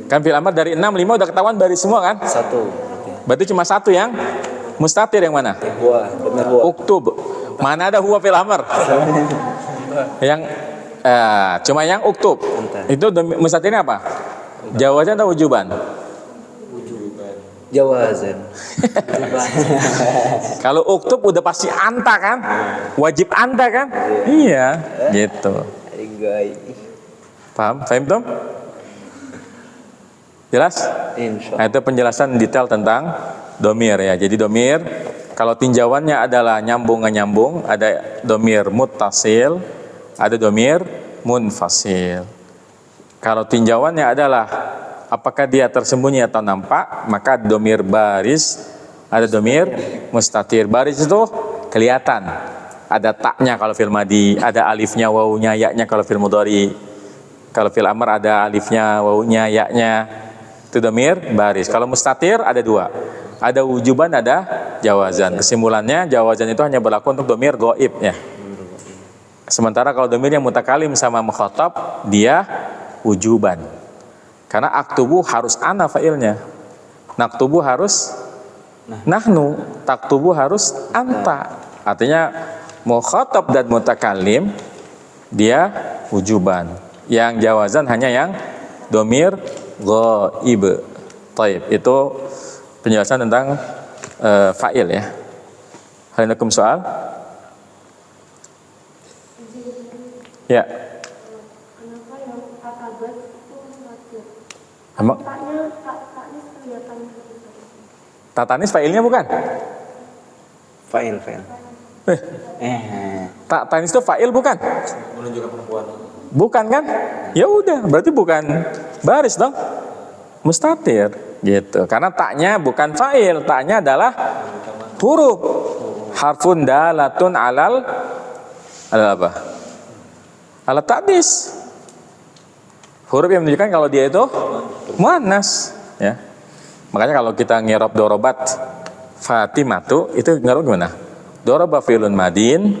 Kan fil amar dari 6, 5 udah ketahuan baris semua kan? Satu. Berarti cuma satu yang mustatir, yang mana? Huwa. Benar huwa. Uktub. Mana ada huwa fil amar? Yang cuma yang uktub. Itu mustatirnya apa? Jawazan atau wujuban? Jawazan. Kalau uktub udah pasti anta kan? Wajib anta kan? Iya, gitu. Enggak. Paham? Paham Tom? Jelas? Insya Nah, itu penjelasan detail tentang domir ya. Jadi domir Kalau tinjauannya adalah nyambung nggak nyambung, ada domir muttasil, ada domir munfasil. Kalau tinjauannya adalah apakah dia tersembunyi atau nampak, maka ada domir baris, ada domir mustatir. Baris itu kelihatan, ada taknya kalau fil madi, ada alifnya, wawunya, yaknya kalau fil mudhari. Kalau fil amr ada alifnya, wawunya, yaknya. Itu domir baris. Kalau mustatir ada dua. Ada wujuban, ada jawazan. Kesimpulannya jawazan itu hanya berlaku untuk domir goib ya. Sementara kalau domir yang mutakalim sama mukhatab dia wujuban. Karena aktubu harus ana fa'ilnya. Naktubu harus nahnu. Taktubu harus anta. Artinya mukhatab dan mutakalim dia wujuban. Yang jawazan hanya yang domir ghaib. Taib. Itu penjelasan tentang fa'il ya. Hal ini soal? Ya. Kenapa yang tatabat itu mustatir? Emang Taknya kelihatan. tatanis fa'ilnya bukan? Fa'il. Tatanis itu fa'il bukan? Menunjukkan perempuan. Bukan kan? Ya udah, berarti bukan baris dong. Mustatir gitu. Karena taknya bukan fa'il, taknya adalah huruf. Harfun dalatun alal apa? Alat ta'dis. Huruf yang menunjukkan kalau dia itu muannas ya. Makanya kalau kita ngirob dorobat Fatimatu itu ngirob gimana? Doroba fi'lun madin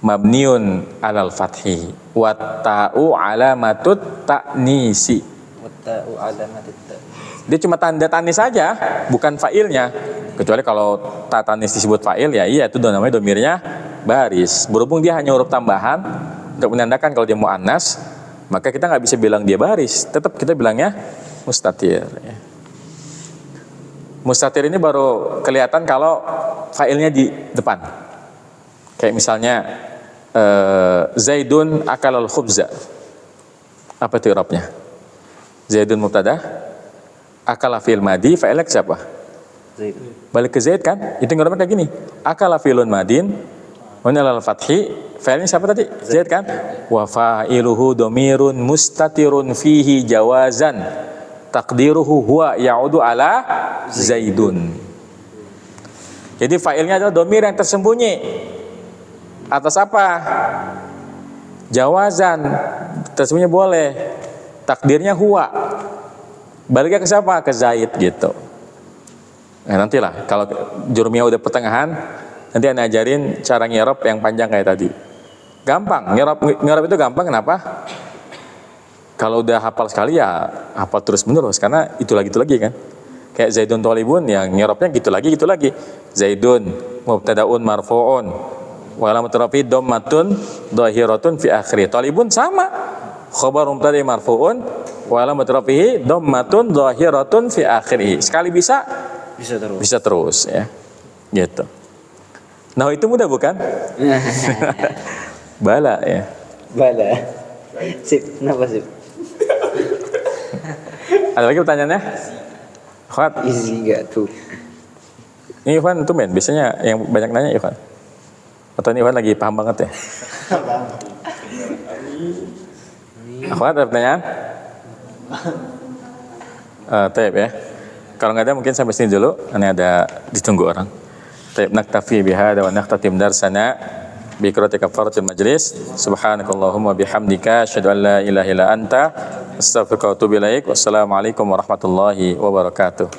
mabniun alal fathi wa ta'u alamatut ta'nisi. Wata'u alamatut ta'. Dia cuma tanda tanis saja, bukan fa'ilnya. Kecuali kalau tanis disebut fa'il ya iya itu namanya domirnya baris. Berhubung dia hanya huruf tambahan untuk menandakan kalau dia muannas, maka kita nggak bisa bilang dia baris. Tetap kita bilangnya mustatir. Ya. Mustatir ini baru kelihatan kalau fa'ilnya di depan. Kayak misalnya Zaidun akalal khubza. Apa itu i'rabnya? Zaidun mubtada, akala fi'il madi, fa'ilnya siapa? Zaid. Balik ke Zaid kan? Itu i'rabnya kayak gini. Akala fi'lun madin Wanalal fathi, fa'ilnya siapa tadi? Zaid kan? Wa fa'iluhu domirun mustatirun fihi jawazan takdiruhu huwa ya'udu ala Zaidun. Jadi fa'ilnya adalah domir yang tersembunyi. Atas apa? Jawazan, tersembunyi boleh. Takdirnya huwa. Baliknya ke siapa? Ke Zaid gitu. Nah, nantilah kalau jurumiyah udah pertengahan, nanti Anda ajarin cara ngerop yang panjang kayak tadi. Gampang, ngerop itu gampang. Kenapa? Kalau udah hafal sekali ya hafal terus menerus karena itu lagi kan. Kayak Zaidun thalibun yang ngeropnya gitu lagi. Zaidun mubtadaun marfuun wa alamat rafi dhammatun dhahiratun fi akhiri. Thalibun sama. Khabar mubtada marfuun wa alamat rafihi dhammatun dhahiratun fi akhiri. Sekali bisa terus ya. Gitu. Nah itu mudah bukan? Bala ya. Bala. Sip, kenapa sip? Ada lagi pertanyaannya? Khawat. Easy gak tuh? Ini Ivan tuh men, biasanya yang banyak nanya Ivan. Atau ini Ivan lagi paham banget ya? Khawat ada pertanyaan? Taib ya. Kalau nggak ada mungkin sampai sini dulu. Ini ada ditunggu orang. Taib naktafi bihada wa nakhtatim darsana bi qiraati kafaratul majlis. Subhanakallahumma bihamdika asyhadu an la ilaha illa anta astaghfiruka wa atubu ilaik. Wassalamualaikum warahmatullahi wabarakatuh.